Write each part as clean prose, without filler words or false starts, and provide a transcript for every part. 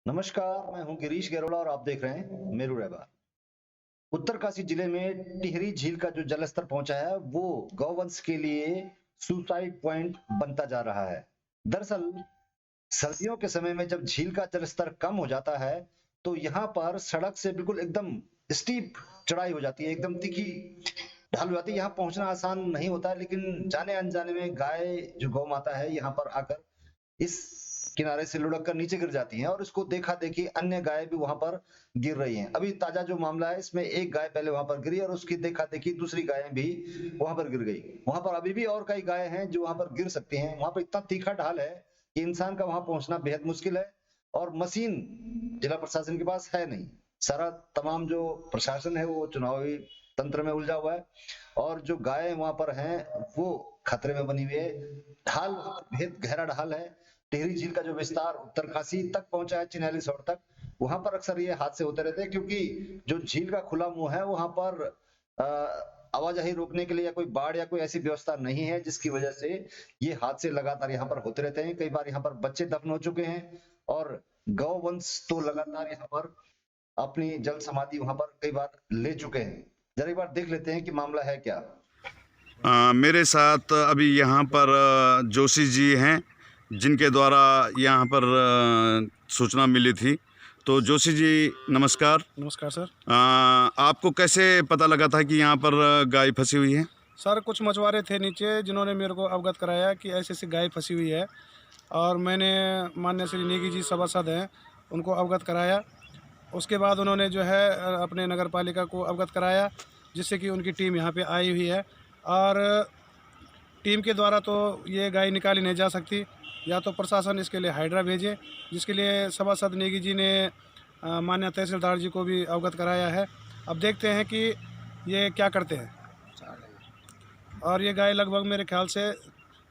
नमस्कार, मैं हूं गिरीश गैरोला और आप देख रहे हैं मेरू रहबर। उत्तरकाशी जिले में टिहरी झील का जो जलस्तर पहुंचा है वो गौवंश के लिए सुसाइड पॉइंट बनता जा रहा है। दरअसल सर्दियों के समय में जब झील का जलस्तर कम हो जाता है तो यहाँ पर सड़क से बिल्कुल एकदम स्टीप चढ़ाई हो जाती है, एकदम तीखी ढाल हो जाती है। यहाँ पहुंचना आसान नहीं होता है, लेकिन जाने अनजाने में गाय जो गौ माता है यहाँ पर आकर इस किनारे से लुढ़क कर नीचे गिर जाती हैं और इसको देखा देखी अन्य गाय भी वहां पर गिर रही हैं। अभी ताजा जो मामला है इसमें एक गाय पहले वहां पर गिरी और उसकी देखा देखी दूसरी गायें भी वहां पर गिर गई। वहां पर अभी भी और कई गाय हैं जो वहां पर गिर सकती हैं। वहां पर इतना तीखा ढाल है कि इंसान का वहां पहुंचना बेहद मुश्किल है और मशीन जिला प्रशासन के पास है नहीं। सारा तमाम जो प्रशासन है वो चुनावी तंत्र में उलझा हुआ है और जो गायें वहां पर हैं वो खतरे में बनी हुई है। ढाल बेहद गहरा ढाल है। टिहरी झील का जो विस्तार उत्तरकाशी तक पहुंचा है, चिन्हैली सौर तक, वहां पर अक्सर ये हादसे होते रहते हैं क्योंकि जो झील का खुला मुंह है वहां पर आवाजाही रोकने के लिए या कोई बाढ़ या कोई ऐसी व्यवस्था नहीं है, जिसकी वजह से ये हादसे लगातार यहाँ पर होते रहते हैं। कई बार यहाँ पर बच्चे दफन हो चुके हैं और गौवंश तो लगातार यहाँ पर अपनी जल समाधि वहां पर कई बार ले चुके हैं। जरा एक बार देख लेते हैं कि मामला है क्या। मेरे साथ अभी यहाँ पर जोशी जी हैं, जिनके द्वारा यहाँ पर सूचना मिली थी। तो जोशी जी नमस्कार। नमस्कार सर। आपको कैसे पता लगा था कि यहाँ पर गाय फंसी हुई है? सर कुछ मछुआरे थे नीचे जिन्होंने मेरे को अवगत कराया कि ऐसी ऐसी गाय फंसी हुई है और मैंने माननीय श्री नेगी जी सभासद हैं उनको अवगत कराया। उसके बाद उन्होंने जो है अपने नगर पालिका को अवगत कराया, जिससे कि उनकी टीम यहाँ पे आई हुई है और टीम के द्वारा तो ये गाय निकाली नहीं जा सकती, या तो प्रशासन इसके लिए हाइड्रा भेजे, जिसके लिए सभासद नेगी जी ने माननीय तहसीलदार जी को भी अवगत कराया है। अब देखते हैं कि ये क्या करते हैं। और ये गाय लगभग मेरे ख्याल से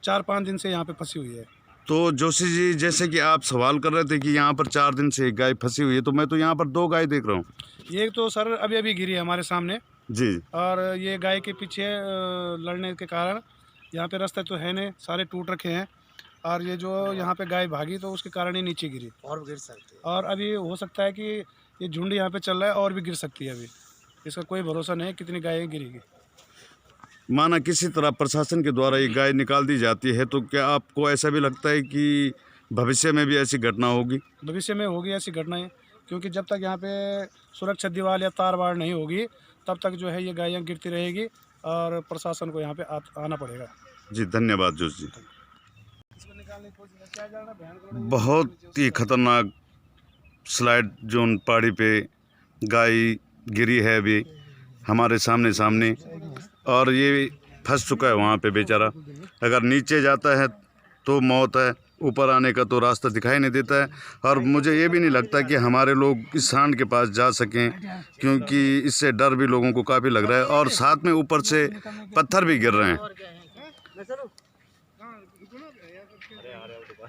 4-5 दिन से यहाँ पे फंसी हुई है। तो जोशी जी, जैसे कि आप सवाल कर रहे थे कि यहाँ पर 4 दिन से एक गाय फंसी हुई है, तो मैं तो यहाँ पर 2 गाय देख रहा हूँ। ये तो सर अभी अभी गिरी है हमारे सामने जी। और ये गाय के पीछे लड़ने के कारण यहाँ पे रास्ते तो है नहीं, सारे टूट रखे हैं और ये जो यहाँ पे गाय भागी तो उसके कारण ही नीचे गिरी और गिर सकते हैं। और अभी हो सकता है कि ये झुंड यहाँ पे चल रहा है और भी गिर सकती है। अभी इसका कोई भरोसा नहीं कितनी गायें गिरेगी। माना किसी तरह प्रशासन के द्वारा ये गाय निकाल दी जाती है, तो क्या आपको ऐसा भी लगता है कि भविष्य में भी ऐसी घटना होगी? भविष्य में होगी ऐसी घटनाएं, क्योंकि जब तक यहाँ पे सुरक्षा दीवार या तार वार नहीं होगी तब तक जो है ये गायें गिरती रहेगी और प्रशासन को यहाँ पे आना पड़ेगा। जी धन्यवाद जोशी जी। बहुत ही खतरनाक स्लाइड जोन पहाड़ी पे गाय गिरी है अभी हमारे सामने सामने, और ये फंस चुका है वहाँ पे बेचारा। अगर नीचे जाता है तो मौत है, ऊपर आने का तो रास्ता दिखाई नहीं देता है। और मुझे ये भी नहीं लगता कि हमारे लोग इस सांड के पास जा सकें, क्योंकि इससे डर भी लोगों को काफ़ी लग रहा है और साथ में ऊपर से पत्थर भी गिर रहे हैं।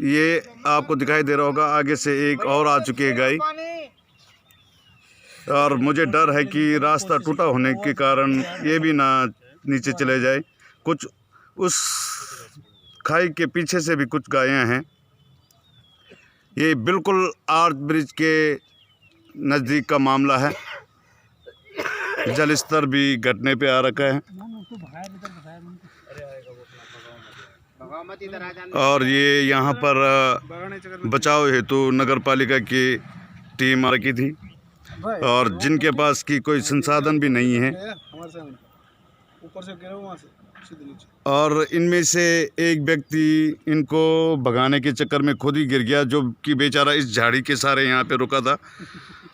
ये आपको दिखाई दे रहा होगा, आगे से एक और आ चुकी है गाय और मुझे डर है कि रास्ता टूटा होने के कारण ये भी ना नीचे चले जाए। कुछ उस खाई के पीछे से भी कुछ गायें हैं। ये बिल्कुल आर्च ब्रिज के नज़दीक का मामला है। जल स्तर भी घटने पे आ रखा है और ये यहाँ पर बचाव हेतु नगर पालिका की टीम आ रखी थी और जिनके पास की कोई संसाधन भी नहीं है। और इनमें से एक व्यक्ति इनको भगाने के चक्कर में खुद ही गिर गया, जो कि बेचारा इस झाड़ी के सहारे यहाँ पे रुका था।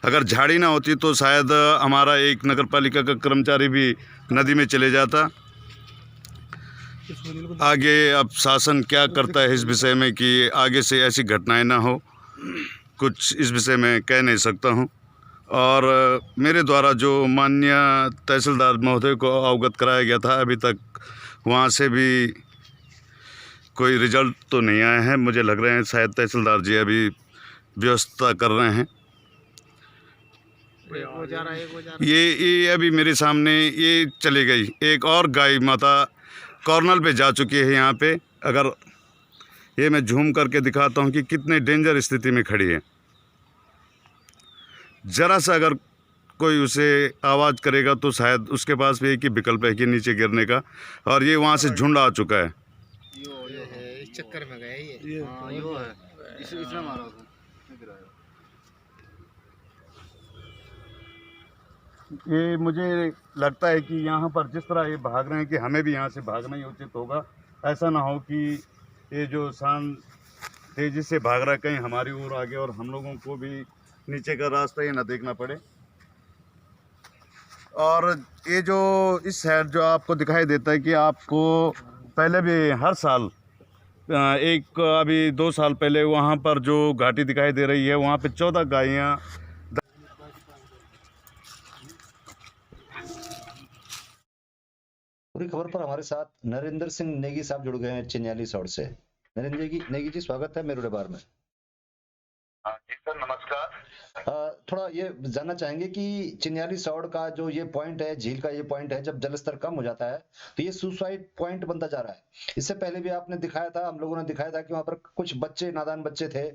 अगर झाड़ी ना होती तो शायद हमारा एक नगर पालिका का कर्मचारी भी नदी में चले जाता। आगे अब शासन क्या करता है इस विषय में कि आगे से ऐसी घटनाएं ना हो, कुछ इस विषय में कह नहीं सकता हूँ। और मेरे द्वारा जो माननीय तहसीलदार महोदय को अवगत कराया गया था, अभी तक वहाँ से भी कोई रिजल्ट तो नहीं आया है। मुझे लग रहे हैं शायद तहसीलदार जी अभी व्यवस्था कर रहे हैं। ये अभी मेरे सामने ये चली गई। एक और गाय माता कॉर्नर पे जा चुकी है यहाँ पे। अगर ये मैं झूम करके दिखाता हूँ कि कितने डेंजर स्थिति में खड़ी है। ज़रा सा अगर कोई उसे आवाज़ करेगा तो शायद उसके पास भी एक ही विकल्प है कि नीचे गिरने का, और ये वहाँ से झुंड आ चुका है। ये है, इस चक्कर में गए ये। हाँ, यो है, इसमें मारा उसने। ये मुझे लगता है कि यहाँ पर जिस तरह ये भाग रहे हैं कि हमें भी यहाँ से भागना ही उचित होगा। ऐसा ना हो कि ये जो शान तेज़ी से भाग रहा है कहीं हमारी ओर आ गया और हम लोगों को भी नीचे का रास्ता ये ना देखना पड़े। और ये जो इस साइड जो आपको दिखाई देता है कि आपको पहले भी हर साल एक अभी 2 साल पहले वहाँ पर जो घाटी दिखाई दे रही है वहाँ पे 14 गायें। पूरी खबर पर हमारे साथ नरेंद्र सिंह नेगी साहब जुड़ गए हैं चिन्याली सौड़ से। नरेंद्र जी नेगी जी, स्वागत है मेरू रबार में। जी सर, नमस्कार। थोड़ा ये जानना चाहेंगे कि चिन्याली सौड़ का जो ये पॉइंट है, झील का ये पॉइंट है, जब जलस्तर कम हो जाता है तो ये सुसाइड पॉइंट बनता जा रहा है। इससे पहले भी आपने दिखाया था, हम लोगों ने दिखाया था कि वहां पर कुछ बच्चे, नादान बच्चे थे,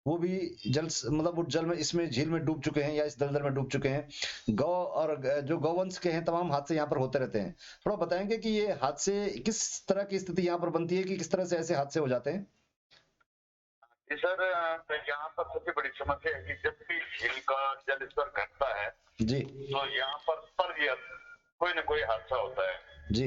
वो भी मतलब वो जल में, इसमें झील में डूब चुके हैं या इस दलदल में डूब चुके हैं। गौ और जो गौवंश के हैं, तमाम हादसे यहाँ पर होते रहते हैं। थोड़ा बताएंगे कि ये हादसे किस तरह की स्थिति यहाँ पर बनती है, कि किस तरह से ऐसे हादसे हो जाते हैं? जी सर, यहाँ पर सबसे बड़ी समस्या है कि जब भी झील का जल स्तर घटता है जी तो यहाँ पर कोई न कोई हादसा होता है। जी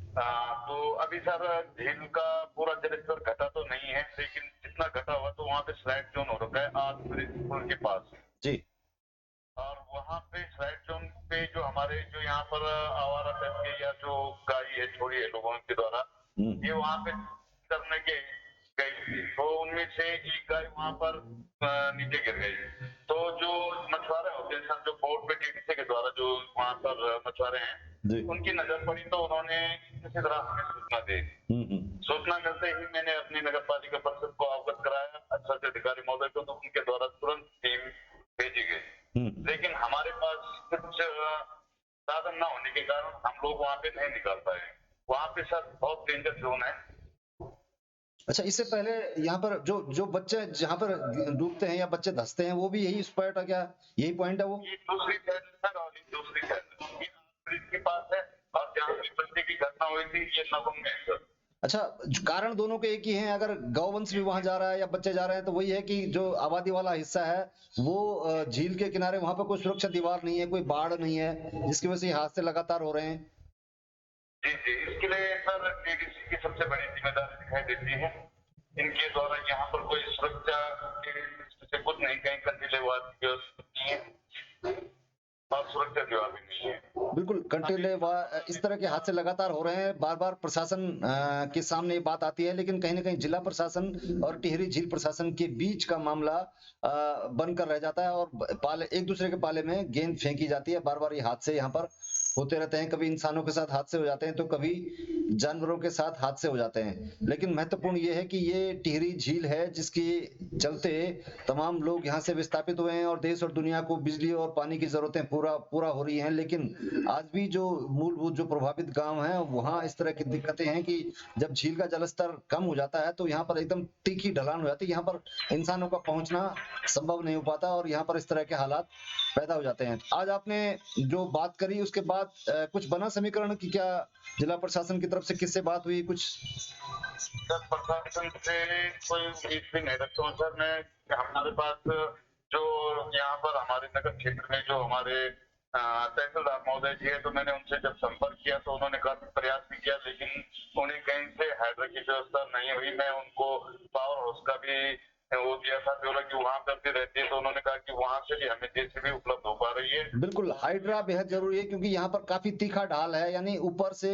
तो अभी सर झील का पूरा जल स्तर घटा तो नहीं है, लेकिन जितना घटा हुआ तो वहाँ पे स्लाइड जोन हो रखा है आज ब्रिज पुल के पास। जी और वहाँ पे स्लाइड जोन पे जो हमारे जो यहाँ पर आवारा पशु के या जो गाय है छोड़ी है लोगों के द्वारा, ये वहाँ पे करने के गई थी, तो उनमें से एक गाय वहाँ पर नीचे गिर गई। तो जो मछुआरे होते हैं सर, जो बोट पे टीटीसी के द्वारा जो वहाँ पर मछुआरे हैं, जी उनकी नजर पड़ी तो उन्होंने किसी तरह हमें सूचना दी। सूचना मिलते ही मैंने अपनी नगर पालिका परिषद को अवगत कराया, अच्छा अधिकारी महोदय को, तो उनके द्वारा तुरंत टीम भेजी गई। लेकिन हमारे पास कुछ साधन न होने के कारण हम लोग वहाँ पे नहीं निकल पाए। वहाँ पे सर बहुत डेंजर जोन है। अच्छा, इससे पहले यहाँ पर जो जो बच्चे जहाँ पर डूबते हैं या बच्चे धंसते हैं, वो भी यही स्पॉट है क्या? यही पॉइंट है वो? ये दूसरी साइड है सर, और ये दूसरी साइड ये ब्रिज के पास है, और जहाँ पे बच्चे की घटना हुई थी ये नवम में है सर। अच्छा, कारण दोनों के एक ही हैं। अगर गौवंश भी वहां जा रहा है या बच्चे जा रहे हैं तो वही है कि जो आबादी वाला हिस्सा है वो झील के किनारे, वहां पर कोई सुरक्षा दीवार नहीं है, कोई बाढ़ नहीं है, जिसकी वजह से ये हादसे लगातार हो रहे हैं। जी जी, इसके लिए सर टीडीसी की सबसे बड़ी जिम्मेदारी दिखाई देती है। इनके द्वारा यहाँ पर कोई सुरक्षा के से कुछ नहीं, कहीं कंटीलेवाद की व्यवस्था नहीं है और सुरक्षा दीवार भी नहीं है। बिल्कुल, इस तरह के हादसे लगातार हो रहे हैं। बार बार प्रशासन के सामने ये बात आती है, लेकिन कहीं ना कहीं जिला प्रशासन और टिहरी झील प्रशासन के बीच का मामला बनकर रह जाता है और पाले, एक दूसरे के पाले में गेंद फेंकी जाती है। बार बार ये हादसे यहाँ पर होते रहते हैं। कभी इंसानों के साथ हादसे हो जाते हैं तो कभी जानवरों के साथ हादसे हो जाते हैं। लेकिन महत्वपूर्ण ये है कि ये टिहरी झील है जिसके चलते तमाम लोग यहाँ से विस्थापित हुए हैं और देश और दुनिया को बिजली और पानी की जरूरतें पूरा हो रही हैं। लेकिन आज भी जो मूलभूत जो प्रभावित गांव हैं वहां इस तरह की दिक्कतें हैं कि जब झील का जलस्तर कम हो जाता है तो यहाँ पर एकदम तीखी ढलान हो जाती है। यहाँ पर इंसानों का पहुंचना संभव नहीं हो पाता और यहाँ पर इस तरह के हालात पैदा हो जाते हैं। आज आपने जो बात करी उसके बाद कुछ बना समीकरण की? क्या जिला प्रशासन की तरफ से किससे बात हुई कुछ? सर प्रशासन से कोई उम्मीद भी नहीं रखता हूँ सर मैं। हमारे पास जो यहाँ पर हमारे नगर क्षेत्र में जो हमारे तहसीलदार महोदय जी है, तो मैंने उनसे जब संपर्क किया तो उन्होंने काफी प्रयास भी किया, लेकिन उन्हें कहीं से हाइड्रा की व्यवस्था नहीं हुई। मैं उनको पावर हाउस का भी वो दिया था ब्यौरा कि वहां पर भी रहती है, तो उन्होंने कहा कि वहां से भी हमें जेसीबी उपलब्ध हो पा रही है। बिल्कुल, हाइड्रा बेहद जरूरी है क्योंकि यहाँ पर काफी तीखा ढाल है, यानी ऊपर से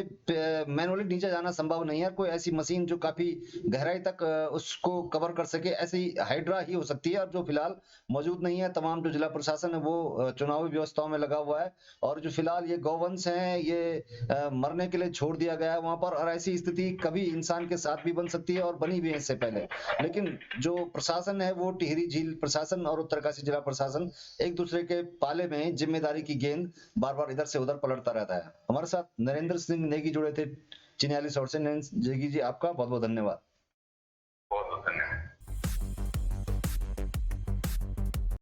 मैनुअली नीचे जाना संभव नहीं है। कोई ऐसी मशीन जो काफी गहराई तक उसको कवर कर सके, ऐसी हाइड्रा ही हो सकती है, और जो फिलहाल मौजूद नहीं है। तमाम जो जिला प्रशासन है वो चुनावी व्यवस्थाओं में लगा हुआ है और जो फिलहाल ये गौवंश है ये मरने के लिए छोड़ दिया गया है वहां पर। और ऐसी स्थिति कभी इंसान के साथ भी बन सकती है और बनी भी है इससे पहले। लेकिन जो प्रशासन है वो टिहरी झील प्रशासन और उत्तरकाशी जिला प्रशासन एक दूसरे के पाले में जिम्मेदारी की गेंद बार बार इधर से उधर पलटता रहता है। हमारे साथ नरेंद्र सिंह नेगी जुड़े थे चिन्याली सौड़ से। नेगी जी, आपका बहुत बहुत धन्यवाद। बहुत बहुत धन्यवाद।